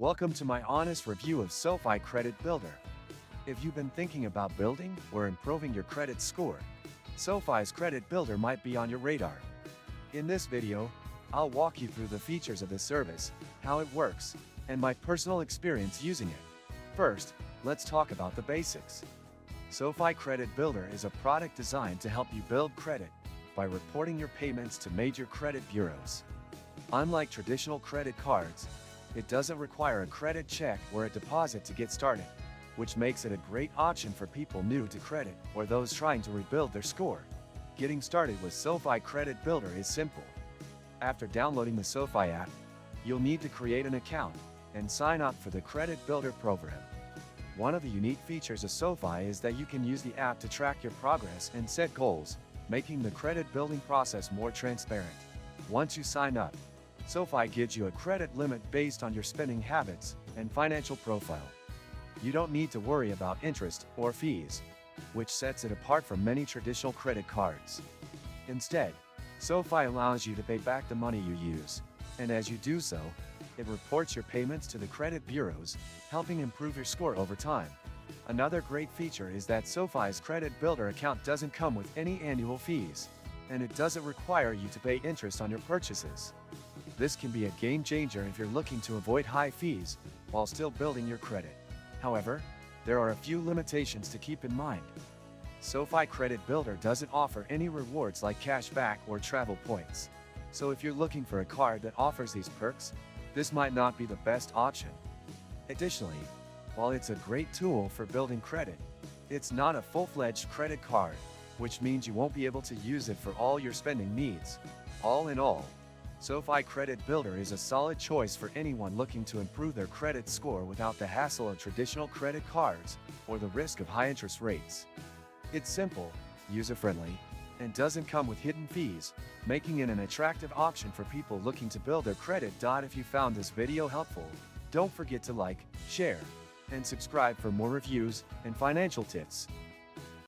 Welcome to my honest review of SoFi Credit Builder. If you've been thinking about building or improving your credit score, SoFi's Credit Builder might be on your radar. In this video, I'll walk you through the features of the service, how it works, and my personal experience using it. First, let's talk about the basics. SoFi Credit Builder is a product designed to help you build credit by reporting your payments to major credit bureaus. Unlike traditional credit cards, it doesn't require a credit check or a deposit to get started, which makes it a great option for people new to credit or those trying to rebuild their score. Getting started with SoFi Credit Builder is simple. After downloading the SoFi app, you'll need to create an account and sign up for the Credit Builder program. One of the unique features of SoFi is that you can use the app to track your progress and set goals, making the credit building process more transparent. Once you sign up, SoFi gives you a credit limit based on your spending habits and financial profile. You don't need to worry about interest or fees, which sets it apart from many traditional credit cards. Instead, SoFi allows you to pay back the money you use, and as you do so, it reports your payments to the credit bureaus, helping improve your score over time. Another great feature is that SoFi's Credit Builder account doesn't come with any annual fees, and it doesn't require you to pay interest on your purchases. This can be a game changer if you're looking to avoid high fees while still building your credit. However, there are a few limitations to keep in mind. SoFi Credit Builder doesn't offer any rewards like cash back or travel points. So if you're looking for a card that offers these perks, this might not be the best option. Additionally, while it's a great tool for building credit, it's not a full-fledged credit card, which means you won't be able to use it for all your spending needs. All in all, SoFi Credit Builder is a solid choice for anyone looking to improve their credit score without the hassle of traditional credit cards or the risk of high interest rates. It's simple, user-friendly, and doesn't come with hidden fees, making it an attractive option for people looking to build their credit. If you found this video helpful, don't forget to like, share, and subscribe for more reviews and financial tips.